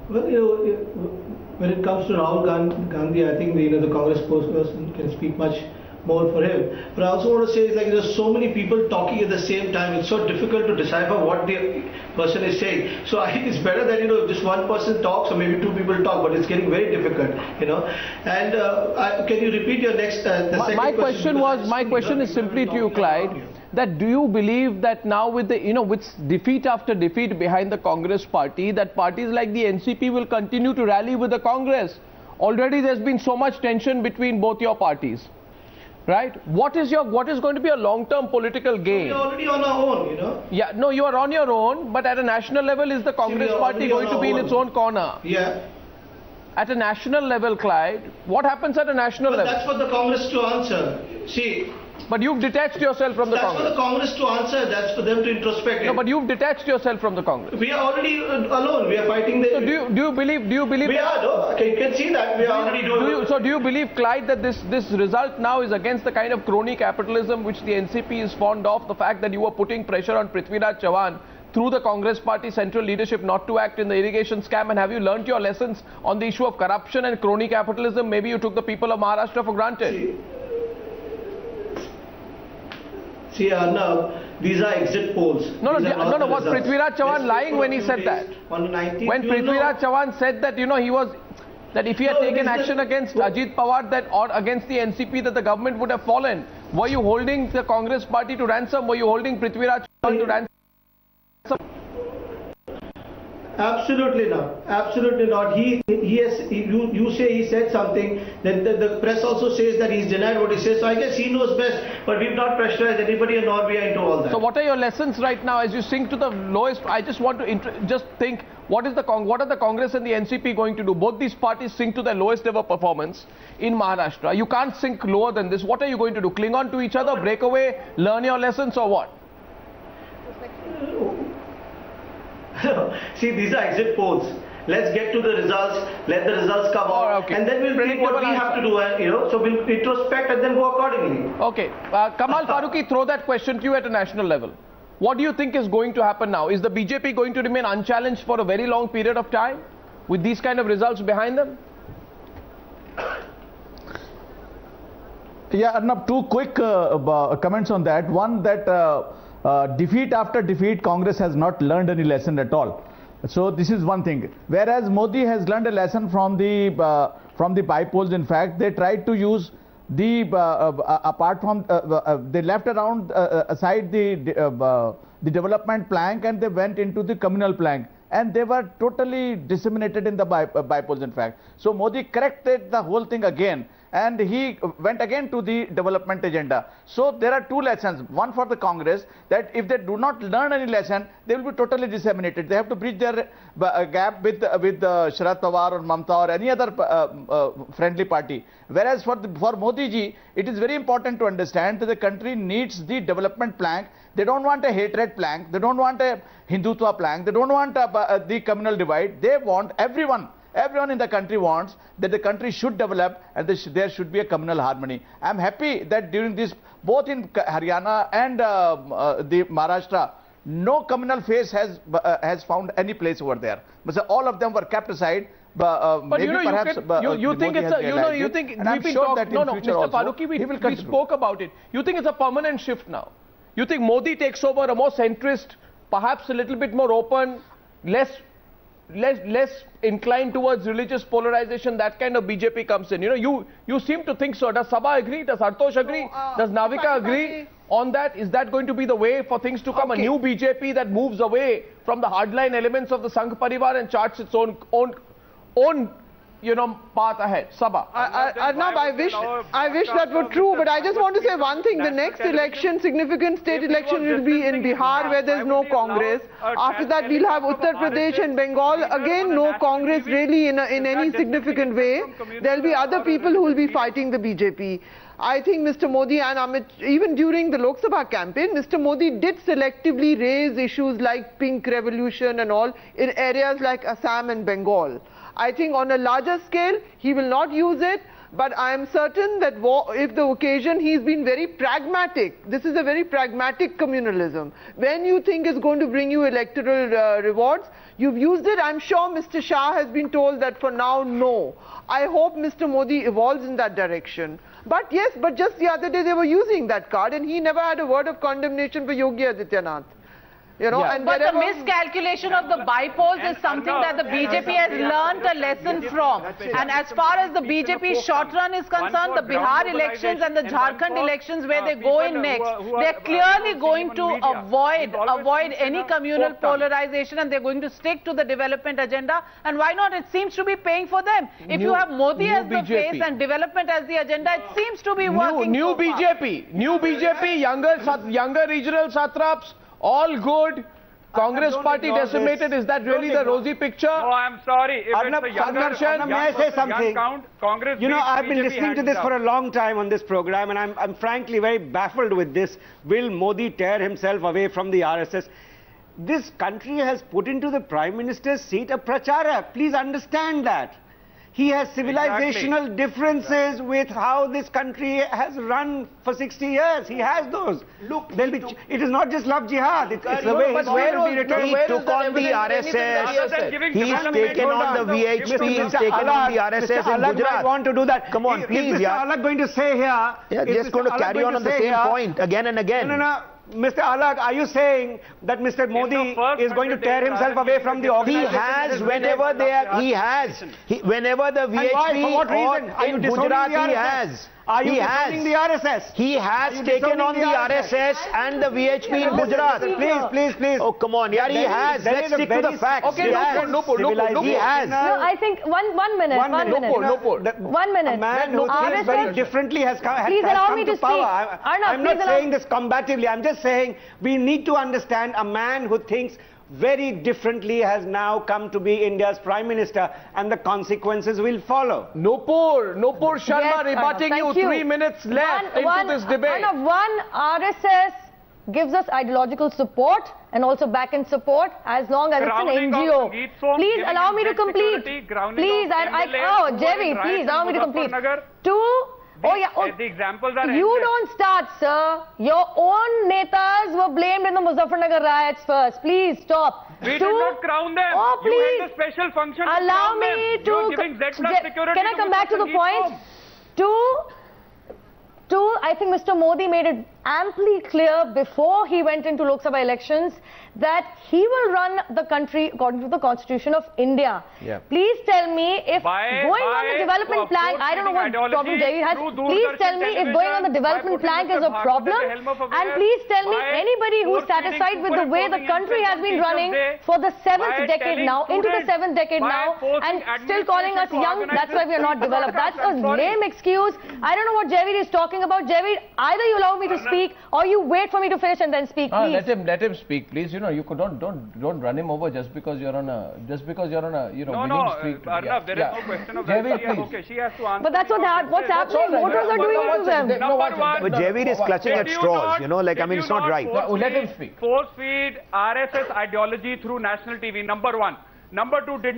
Well, when it comes to Rahul Gandhi, I think the Congress spokesperson can speak much more for him. But I also want to say, there's so many people talking at the same time. It's so difficult to decipher what the person is saying. So I think it's better that just one person talks, or maybe two people talk. But it's getting very difficult, And can you repeat your next? My question is simply to you, Clyde. That do you believe that now with the with defeat after defeat behind the Congress party, that parties like the NCP will continue to rally with the Congress? Already there's been so much tension between both your parties, right? What is going to be a long-term political gain? We're already on our own, Yeah, no, you are on your own, but at a national level, is the Congress party going to be in its own corner? Yeah. At a national level, Clyde, what happens at a national level? That's for the Congress to answer. See. But you've detached yourself from the Congress. That's for the Congress to answer. That's for them to introspect. No, but you've detached yourself from the Congress. We are already alone. We are fighting the. So do you believe? We are. No, you can see that we are already doing. So do you believe, Clyde, that this result now is against the kind of crony capitalism which the NCP is fond of? The fact that you were putting pressure on Prithviraj Chavan through the Congress party central leadership not to act in the irrigation scam, and have you learnt your lessons on the issue of corruption and crony capitalism? Maybe you took the people of Maharashtra for granted. See, Arnav, these are exit polls. No, was Prithviraj Chavan lying when he said that? On the 19th, when Prithviraj Chavan said that, he was, that if he had taken action against Ajit Pawar or against the NCP, that the government would have fallen. Were you holding the Congress party to ransom? Were you holding Prithviraj Chavan to ransom? Absolutely not. Absolutely not. You say he said something. Then the press also says that he's denied what he says. So I guess he knows best. But we've not pressurized anybody, nor we are into all that. So what are your lessons right now as you sink to the lowest? I just want to just think. What are the Congress and the NCP going to do? Both these parties sink to their lowest ever performance in Maharashtra. You can't sink lower than this. What are you going to do? Cling on to each other, break away, learn your lessons, or what? See, these are exit polls. Let's get to the results. Let the results come out, okay. And then we'll think what we have to do. So we'll introspect and then go accordingly. Okay, Kamal Farooqi, throw that question to you at a national level. What do you think is going to happen now? Is the BJP going to remain unchallenged for a very long period of time with these kind of results behind them? Yeah, Arnab, two quick comments on that. One, that defeat after defeat, Congress has not learned any lesson at all. So this is one thing. Whereas Modi has learned a lesson from the by-polls. In fact, they tried to use the apart from they left around aside the development plank, and they went into the communal plank, and they were totally disseminated in the by-polls. In fact, so Modi corrected the whole thing again, and he went again to the development agenda. So there are two lessons. One for the Congress, that if they do not learn any lesson, they will be totally disseminated. They have to bridge their gap with Sharad Pawar or Mamta or any other friendly party. Whereas for Modi ji, it is very important to understand that the country needs the development plank. They don't want a hatred plank. They don't want a Hindutva plank. They don't want the communal divide. They want everyone in the country wants that the country should develop, and there should be a communal harmony. I am happy that during this, both in Haryana and the Maharashtra, no communal face has found any place over there. But all of them were kept aside. But maybe you think it's a, you think we've been talking. No, Mr. Farooqi, we spoke about it. You think it's a permanent shift now? You think Modi takes over, a more centrist, perhaps a little bit more open, less inclined towards religious polarization, that kind of BJP comes in? You seem to think so. Does Sabha agree? Does Hartosh agree? Does Navika agree on that? Is that going to be the way for things to come? Okay. A new BJP that moves away from the hardline elements of the Sangh Parivar and charts its own path ahead. Sabha. Arnab, I wish that were true, but I just want to say one thing. The next election, significant state election, will be in Bihar, where there is no Congress. After that, we'll have Uttar Pradesh and Bengal. Again, no Congress really in any significant way. There'll be other people who will be fighting the BJP. I think Mr. Modi and Amit, even during the Lok Sabha campaign, Mr. Modi did selectively raise issues like pink revolution and all in areas like Assam and Bengal. I think on a larger scale, he will not use it, but I am certain that if the occasion, he's been very pragmatic. This is a very pragmatic communalism. When you think it's going to bring you electoral rewards, You've used it. I'm sure Mr. Shah has been told that for now, no. I hope Mr. Modi evolves in that direction. But yes, but just the other day they were using that card and he never had a word of condemnation for Yogi Adityanath. You know, and but the miscalculation of the bypolls is something that the BJP has learned a lesson from. And as far as the BJP short run is concerned, the Bihar elections and the Jharkhand elections where they go in next, they're clearly going to avoid any communal polarization and they're going to stick to the development agenda. And why not? It seems to be paying for them. If you have Modi as the face and development as the agenda, it seems to be working. New BJP, younger regional satraps, all good. Congress party decimated. Is that really the rosy picture? No, I'm sorry. If Arnab, it's a younger, may I say something? Congress, you know, I've been BJP listening to this hands for a down. long time on this program, and I'm frankly very baffled with this. Will Modi tear himself away from the RSS? This country has put into the Prime Minister's seat a pracharak. Please understand that. He has civilizational differences with how this country has run for 60 years. He has those. Look, it is not just love jihad. It's the way but where he took on the RSS. He's taken on the VHP. He's taken on the RSS in Gujarat. Want to do that? Come on, please. Is Mr. Alag going to say here? Yeah, just going to carry on the same point again and again. No. Mr. Alag, are you saying that Mr. Modi is going to tear himself away from the organization? He has whenever they are, he has. Whenever the VHP for what reason? Are you in disowning Gujarat, the he RSS? has. Are you He disowning the RSS? He has taken on the RSS and the VHP in Gujarat. Please. Oh, come on, yeah, he has. Let's stick to the facts. Okay, no, He has. No, I think one minute. One minute. A man who thinks very differently has come to power. I'm not saying this combatively. I'm just saying we need to understand a man who thinks very differently has now come to be India's Prime Minister, and the consequences will follow. Nupur Sharma rebutting you. 3 minutes left into this debate. One RSS gives us ideological support and also back-end support as long as it's an NGO. Please allow me to complete. Please, Jaiveer, please allow me to complete. The examples are You don't start, sir. Your own netas were blamed in the Muzaffarnagar riots first. Please stop. We did not crown them. Oh, please. You had the special function to Allow crown me them. to... You're giving Z+ security Can I to come Mr. back to the Sangeet point? Kaur. Two, I think Mr. Modi made it amply clear before he went into Lok Sabha elections that he will run the country according to the Constitution of India. Yeah. Please tell me if By going on the development plank, I don't know what problem Jaiveer has, please tell me if going on the development plank is a problem, and please tell me anybody who's satisfied with the way the country has been running for the 7th decade now, into the 7th decade now, and still calling us young, that's why we are not developed. That's a lame excuse. I don't know what Jaiveer is talking about. Jaiveer, either you allow me to speak or you wait for me to finish and then speak, please. Let him speak, please. You know, you could don't run him over just because you're on a winning streak. Arnab, there is no question of Jaiveer, that. please. Okay, she has to answer. But that's what's happening. Voters are doing it to them. Number one, But Jaiveer is clutching at straws, you know, like, I mean, it's not right. Let him speak. Force feed RSS ideology through national TV. Number one. Number two, did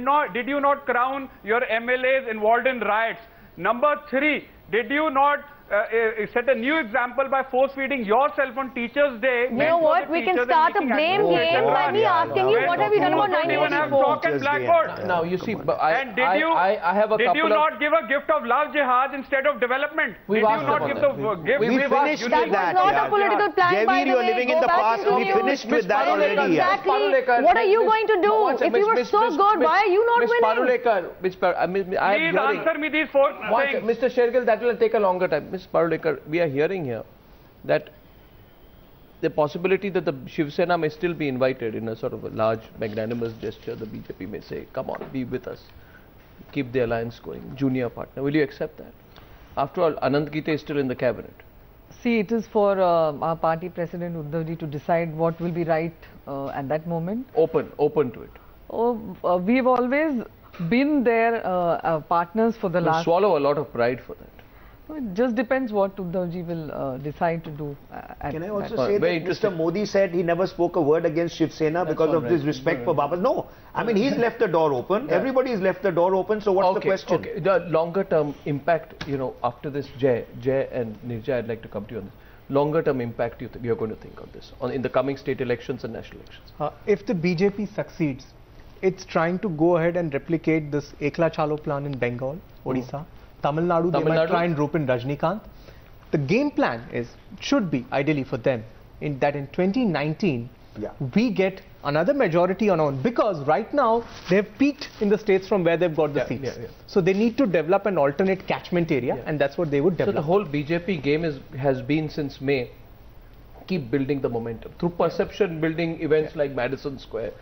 you not crown your MLAs involved in riots? Number three, did you not set a new example by force feeding yourself on Teachers' Day? You know what? We can start a blame game by me asking you what have you done about 1984? Now you see, And did you not give a gift of love jihad instead of development? We've did you asked not about give that. the gift? We finished That with was that. not a political plan, by Jaiveer, the you're way. living Go in the back past. into We news. finished with that already. Exactly. What are you going to do? If you were so good, why are you not winning? Please answer me these four things. Mr. Shergill, that will take a longer time. Ms. Parulekar, we are hearing here that the possibility that the Shiv Sena may still be invited in a sort of a large magnanimous gesture. The BJP may say, come on, be with us, keep the alliance going, junior partner. Will you accept that? After all, Anand Gite is still in the cabinet. See, it is for our party president Uddhavji to decide what will be right at that moment. Open to it. We've always been their partners for the last... Swallow a lot of pride for that. It just depends what Uddhavji will decide to do. Can I also say that Mr. Modi said he never spoke a word against Shiv Sena because of his respect for Babas? No, I mean he's left the door open. Yeah. Everybody's left the door open. So what's the question? Okay, the longer term impact, you know, after this Jai and Nirja, I'd like to come to you on this. Longer term impact you're going to think on this in the coming state elections and national elections. If the BJP succeeds it's trying to go ahead and replicate this Ekla Chalo plan in Bengal, Odisha. Tamil Nadu, they might try and rope in Rajnikant. The game plan should be ideally for them in 2019 we get another majority on our own, because right now they have peaked in the states from where they've got the seats. So they need to develop an alternate catchment area, and that's what they would develop. So the whole BJP game has been since May, keep building the momentum through perception building events like Madison Square,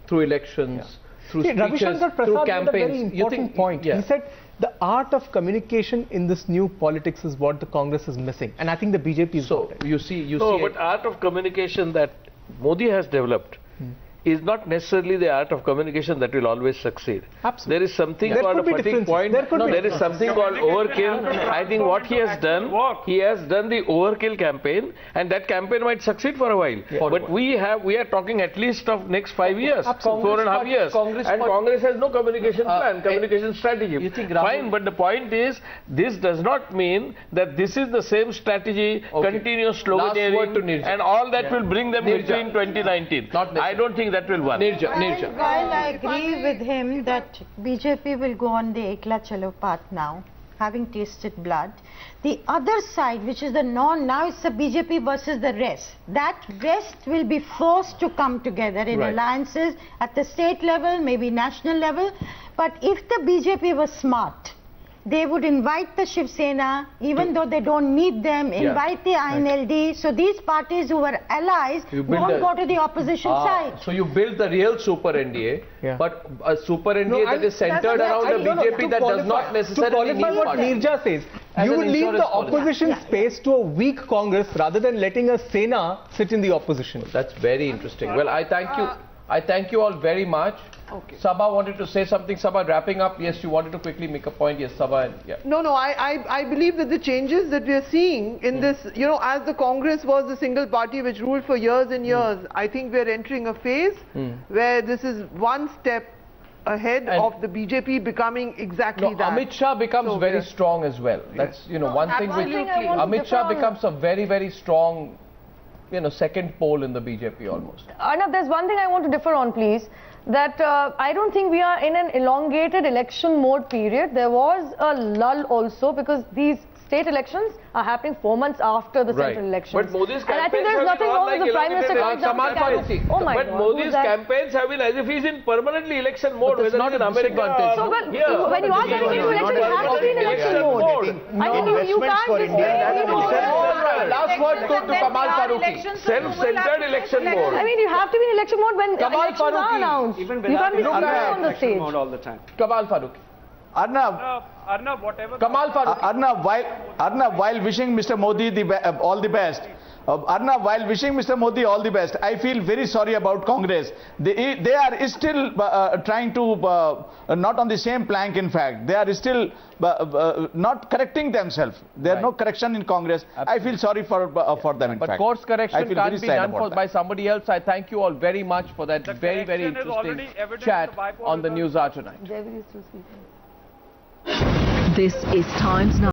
through elections, through speeches, through campaigns. Made a very important point. He said the art of communication in this new politics is what the Congress is missing, and I think the BJP is. So you see, but art of communication that Modi has developed is not necessarily the art of communication that will always succeed. Absolutely. There is something called a fatigue point. There is something called overkill. I think what he has done the overkill campaign, and that campaign might succeed for a while. But we are talking at least of next 5 years, 4.5 years. And Congress has no communication plan, communication strategy. Fine, but the point is, this does not mean that this is the same strategy, continuous sloganeering, and all that will bring them between 2019. I don't think that will work. While I agree with him that BJP will go on the Ekla Chalo path now, having tasted blood, the other side, which is the now it's the BJP versus the rest. That rest will be forced to come together in alliances at the state level, maybe national level. But if the BJP was smart, they would invite the Shiv Sena, even though they don't need them, invite the INLD. So these parties who were allies won't go to the opposition side. So you build the real super NDA, but a super NDA that is centered around the BJP that does not necessarily need what Nirja says. You would leave the opposition space to a weak Congress rather than letting a Sena sit in the opposition. That's very interesting. Well, I thank you. I thank you all very much. Okay. Sabha wanted to say something. Sabha, wrapping up. Yes, you wanted to quickly make a point. Yes, Sabha. No, I believe that the changes that we are seeing in this, as the Congress was the single party which ruled for years and years, I think we are entering a phase where this is one step ahead of the BJP becoming exactly that. Amit Shah becomes very strong as well. That's, one thing which Amit Shah becomes a very, very strong, second pole in the BJP almost. Arnab, there's one thing I want to differ on, please. That I don't think we are in an elongated election mode period. There was a lull also, because these state elections are happening 4 months after the central elections. But Modi's and I think there's nothing wrong with the Prime Minister. But Modi's campaigns have been as if he's in permanently election mode, whether it's in America or here. When you are getting into election, you have to be in election mode. I think you can't just say, last word to Kamal Farooqui. Self-centered election mode. I mean, you have to be in election mode when elections are announced. You can't be on the stage. All the time. Kamal Farooqui. Arnab, whatever. Kamal Farooqui. Arnab, while wishing Mr. Modi all the best, Arnab, while wishing Mr. Modi all the best, I feel very sorry about Congress. They are still trying to, not on the same plank, in fact. They are still not correcting themselves. There is no correction in Congress. I feel sorry for them, in fact. But course correction can't be done by somebody else. I thank you all very much for that very, very interesting chat on the News Hour tonight. This is Times Now.